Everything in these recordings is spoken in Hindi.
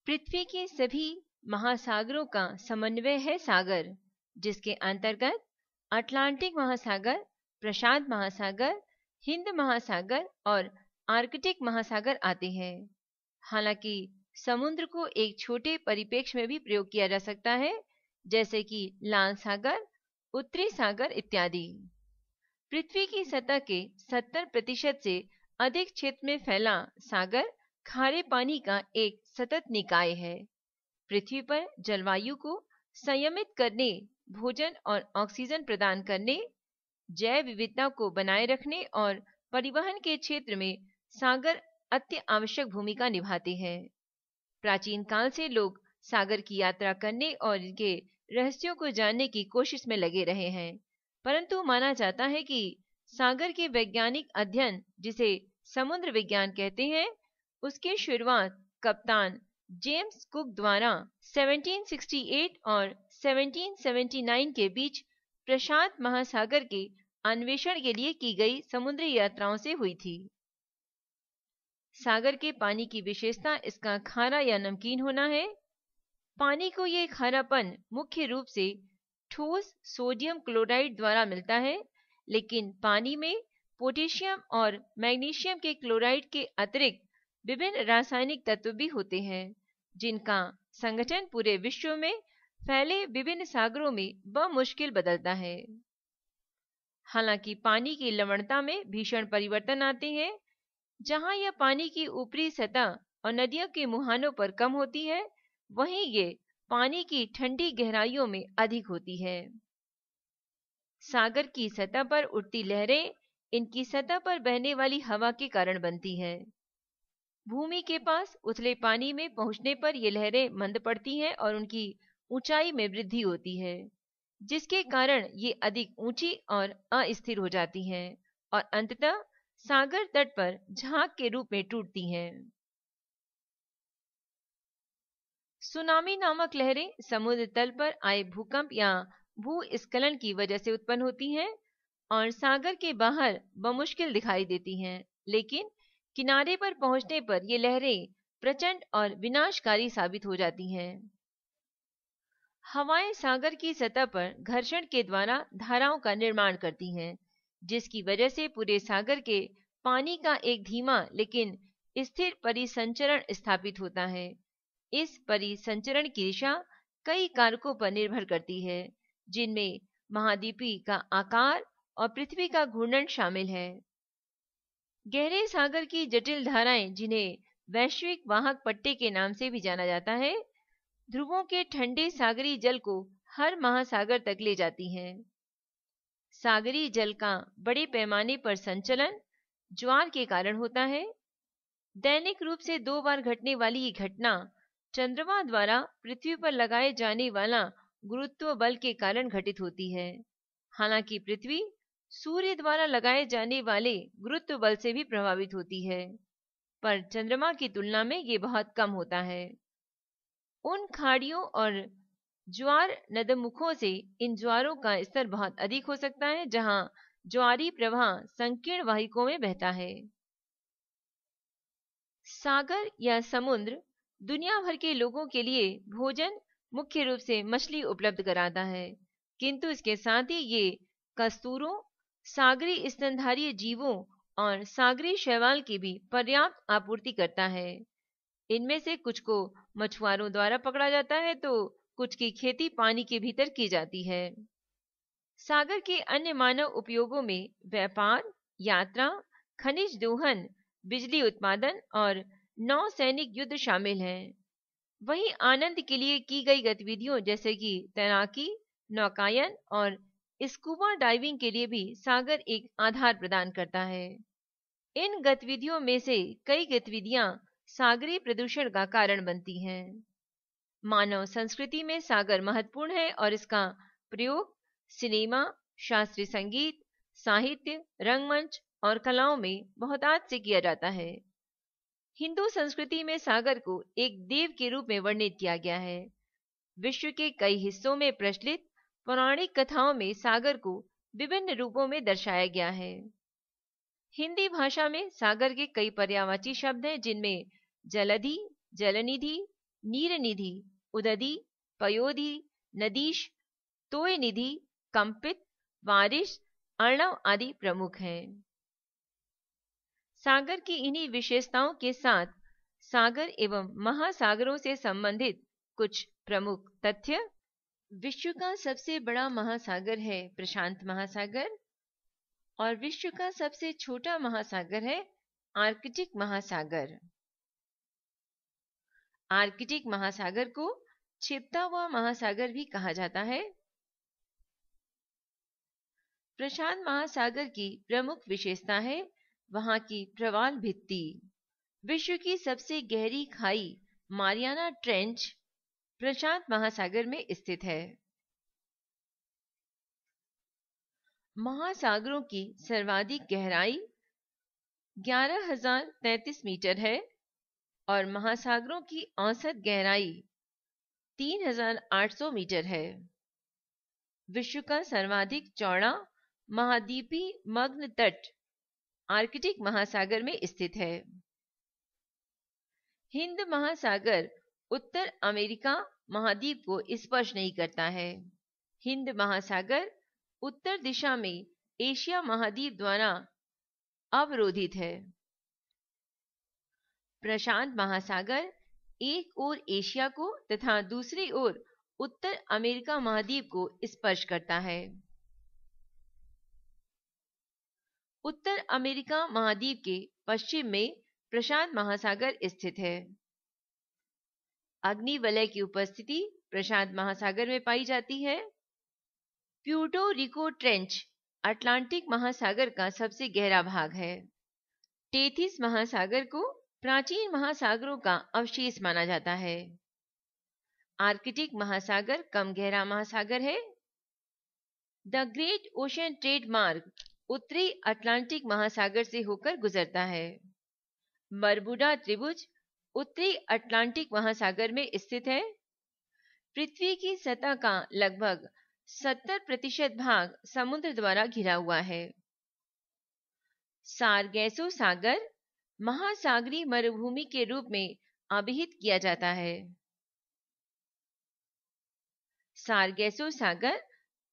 पृथ्वी के सभी महासागरों का समन्वय है सागर, जिसके अंतर्गत अटलांटिक महासागर, प्रशांत महासागर, हिंद महासागर और आर्कटिक महासागर आते हैं। हालांकि समुद्र को एक छोटे परिप्रेक्ष्य में भी प्रयोग किया जा सकता है, जैसे कि लाल सागर, उत्तरी सागर इत्यादि। पृथ्वी की सतह के 70% से अधिक क्षेत्र में फैला सागर खारे पानी का एक सतत निकाय है। पृथ्वी पर जलवायु को संयमित करने, भोजन और ऑक्सीजन प्रदान करने, जैव विविधता को बनाए रखने और परिवहन के क्षेत्र में सागर अति आवश्यक भूमिका निभाते हैं। प्राचीन काल से लोग सागर की यात्रा करने और इनके रहस्यों को जानने की कोशिश में लगे रहे हैं, परंतु माना जाता है कि सागर के वैज्ञानिक अध्ययन, जिसे समुद्र विज्ञान कहते हैं, उसकी शुरुआत कप्तान जेम्स कुक द्वारा 1768 और 1779 के बीच प्रशांत महासागर के अन्वेषण के लिए की गई समुद्री यात्राओं से हुई थी। सागर के पानी की विशेषता इसका खारा या नमकीन होना है। पानी को ये खारापन मुख्य रूप से ठोस सोडियम क्लोराइड द्वारा मिलता है, लेकिन पानी में पोटेशियम और मैग्नीशियम के क्लोराइड के अतिरिक्त विभिन्न रासायनिक तत्व भी होते हैं, जिनका संगठन पूरे विश्व में फैले विभिन्न सागरों में बमुश्किल बदलता है। हालांकि पानी की लवणता में भीषण परिवर्तन आते हैं। जहां यह पानी की ऊपरी सतह और नदियों के मुहानों पर कम होती है, वहीं ये पानी की ठंडी गहराइयों में अधिक होती है। सागर की सतह पर उठती लहरें इनकी सतह पर बहने वाली हवा के कारण बनती है। भूमि के पास उथले पानी में पहुंचने पर ये लहरें मंद पड़ती हैं और उनकी ऊंचाई में वृद्धि होती है, जिसके कारण ये अधिक ऊंची और अस्थिर हो जाती हैं और अंततः सागर तट पर झाग के रूप में टूटती हैं। सुनामी नामक लहरें समुद्र तल पर आए भूकंप या भूस्खलन की वजह से उत्पन्न होती हैं और सागर के बाहर बमुश्किल दिखाई देती हैं, लेकिन किनारे पर पहुंचने पर ये लहरें प्रचंड और विनाशकारी साबित हो जाती हैं। हवाएं सागर की सतह पर घर्षण के द्वारा धाराओं का निर्माण करती हैं, जिसकी वजह से पूरे सागर के पानी का एक धीमा लेकिन स्थिर परिसंचरण स्थापित होता है। इस परिसंचरण की दिशा कई कारकों पर निर्भर करती है, जिनमें महाद्वीपीय का आकार और पृथ्वी का घूर्णन शामिल है। गहरे सागर की जटिल धाराएं, जिन्हें वैश्विक वाहक पट्टे के नाम से भी जाना जाता है, ध्रुवों के ठंडे सागरी जल को हर महासागर तक ले जाती हैं। सागरी जल का बड़े पैमाने पर संचलन ज्वार के कारण होता है। दैनिक रूप से 2 बार घटने वाली ये घटना चंद्रमा द्वारा पृथ्वी पर लगाए जाने वाला गुरुत्व बल के कारण घटित होती है। हालांकि पृथ्वी सूर्य द्वारा लगाए जाने वाले गुरुत्व बल से भी प्रभावित होती है, पर चंद्रमा की तुलना में ये बहुत कम होता है। उन खाड़ियों और ज्वार नदमुखों से इन ज्वारों का स्तर बहुत अधिक हो सकता है, जहां ज्वारी प्रवाह संकीर्ण वाहिकों में बहता है। सागर या समुद्र दुनिया भर के लोगों के लिए भोजन मुख्य रूप से मछली उपलब्ध कराता है, किंतु इसके साथ ही ये कस्तूरों, सागरी स्तनधारी जीवों और सागरी शैवाल की भी पर्याप्त आपूर्ति करता है। इनमें से कुछ को मछुआरों द्वारा पकड़ा जाता है, तो कुछ की खेती पानी के भीतर की जाती है। सागर के अन्य मानव उपयोगों में व्यापार, यात्रा, खनिज दोहन, बिजली उत्पादन और नौसैनिक युद्ध शामिल हैं। वहीं आनंद के लिए की गई गतिविधियों जैसे कि तैराकी, नौकायन और स्कूबा डाइविंग के लिए भी सागर एक आधार प्रदान करता है। इन गतिविधियों में से कई गतिविधियां सागरी प्रदूषण का कारण बनती हैं। मानव संस्कृति में सागर महत्वपूर्ण है और इसका प्रयोग सिनेमा, शास्त्रीय संगीत, साहित्य, रंगमंच और कलाओं में बहुत आज से किया जाता है। हिंदू संस्कृति में सागर को एक देव के रूप में वर्णित किया गया है। विश्व के कई हिस्सों में प्रचलित पौराणिक कथाओं में सागर को विभिन्न रूपों में दर्शाया गया है। हिंदी भाषा में सागर के कई पर्यायवाची शब्द हैं, जिनमें जलधि, जलनिधि, नीरनिधि, उदधि, पयोधि, नदीश, तोयनिधि, कंपित, वारिश, अर्णव आदि प्रमुख हैं। सागर की इन्हीं विशेषताओं के साथ सागर एवं महासागरों से संबंधित कुछ प्रमुख तथ्य। विश्व का सबसे बड़ा महासागर है प्रशांत महासागर और विश्व का सबसे छोटा महासागर है आर्कटिक महासागर। आर्कटिक महासागर को छिपता हुआ महासागर भी कहा जाता है। प्रशांत महासागर की प्रमुख विशेषता है वहां की प्रवाल भित्ति। विश्व की सबसे गहरी खाई मारियाना ट्रेंच प्रशांत महासागर में स्थित है। महासागरों की सर्वाधिक गहराई 11,033 मीटर है और महासागरों की औसत गहराई 3,800 मीटर है। विश्व का सर्वाधिक चौड़ा महाद्वीपीय मग्न तट आर्कटिक महासागर में स्थित है। हिंद महासागर उत्तर अमेरिका महाद्वीप को स्पर्श नहीं करता है। हिंद महासागर उत्तर दिशा में एशिया महाद्वीप द्वारा अवरोधित है। प्रशांत महासागर एक ओर एशिया को तथा दूसरी ओर उत्तर अमेरिका महाद्वीप को स्पर्श करता है। उत्तर अमेरिका महाद्वीप के पश्चिम में प्रशांत महासागर स्थित है। अग्निवलय की उपस्थिति प्रशांत महासागर में पाई जाती है। प्यूर्टो रिको ट्रेंच अटलांटिक महासागर का सबसे गहरा भाग है। टेथिस महासागर को प्राचीन महासागरों का अवशेष माना जाता है। आर्कटिक महासागर कम गहरा महासागर है। द ग्रेट ओशन ट्रेड मार्ग उत्तरी अटलांटिक महासागर से होकर गुजरता है। बरबुडा त्रिभुज उत्तरी अटलांटिक महासागर में स्थित है। पृथ्वी की सतह का लगभग 70% भाग समुद्र द्वारा घिरा हुआ है। सारगैसो सागर महासागरीय मरुभूमि के रूप में अभिहित किया जाता है। सारगैसो सागर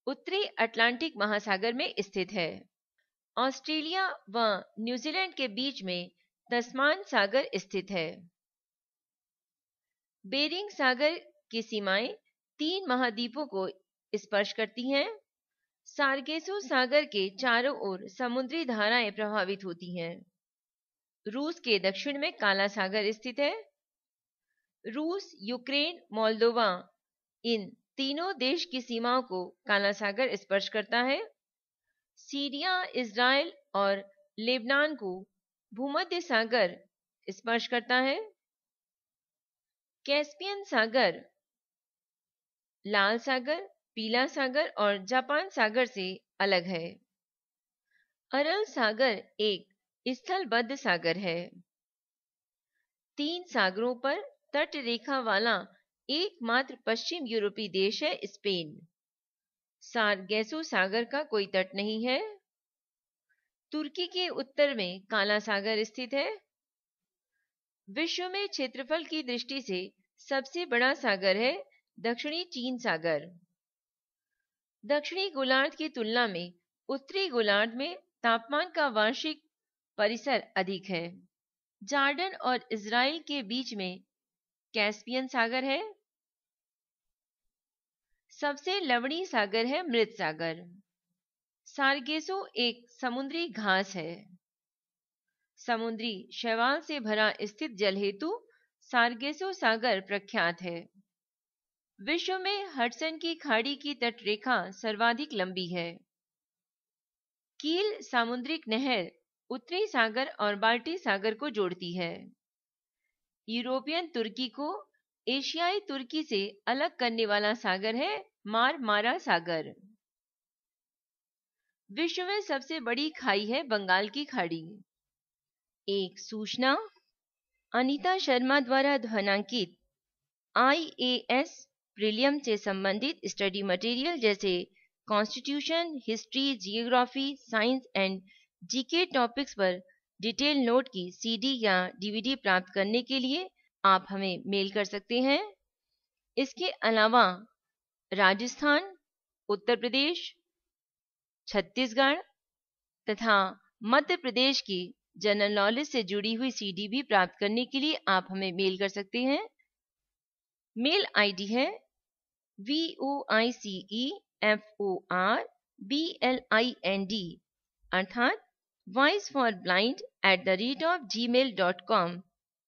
उत्तरी अटलांटिक महासागर में स्थित है। ऑस्ट्रेलिया व न्यूजीलैंड के बीच में तस्मान सागर स्थित है। बेरिंग सागर की सीमाएं 3 महाद्वीपों को स्पर्श करती हैं। सारगेसो सागर के चारों ओर समुद्री धाराएं प्रभावित होती हैं। रूस के दक्षिण में काला सागर स्थित है। रूस, यूक्रेन, मोल्दोवा इन तीनों देश की सीमाओं को काला सागर स्पर्श करता है। सीरिया, इज़राइल और लेबनान को भूमध्य सागर स्पर्श करता है। कैस्पियन सागर लाल सागर, पीला सागर और जापान सागर से अलग है। अरल सागर एक स्थलबद्ध सागर है। 3 सागरों पर तट रेखा वाला एकमात्र पश्चिम यूरोपीय देश है स्पेन। सारगैसो सागर का कोई तट नहीं है। तुर्की के उत्तर में काला सागर स्थित है। विश्व में क्षेत्रफल की दृष्टि से सबसे बड़ा सागर है दक्षिणी चीन सागर। दक्षिणी गोलार्ध की तुलना में उत्तरी गोलार्ध में तापमान का वार्षिक परिसर अधिक है। जॉर्डन और इज़राइल के बीच में कैस्पियन सागर है। सबसे लवणीय सागर है मृत सागर। सारगेसो एक समुद्री घास है। समुद्री शैवाल से भरा स्थित जल हेतु सारगेसो सागर प्रख्यात है। विश्व में हडसन की खाड़ी की तटरेखा सर्वाधिक लंबी है। कील सामुद्रिक नहर उत्तरी सागर और बाल्टिक सागर को जोड़ती है। यूरोपियन तुर्की को एशियाई तुर्की से अलग करने वाला सागर है मारमारा सागर। विश्व में सबसे बड़ी खाई है बंगाल की खाड़ी। एक सूचना अनीता शर्मा द्वारा ध्वनांकित IAS प्रीलियम से संबंधित स्टडी मटेरियल जैसे constitution, history, geography, science and GK topics पर डिटेल नोट की CD या DVD प्राप्त करने के लिए आप हमें मेल कर सकते हैं। इसके अलावा राजस्थान, उत्तर प्रदेश, छत्तीसगढ़ तथा मध्य प्रदेश की जनरल नॉलेज से जुड़ी हुई सीडी भी प्राप्त करने के लिए आप हमें मेल कर सकते हैं। मेल आईडी है voiceforblind अर्थात voiceforblind@gmail.com।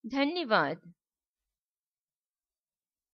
धन्यवाद।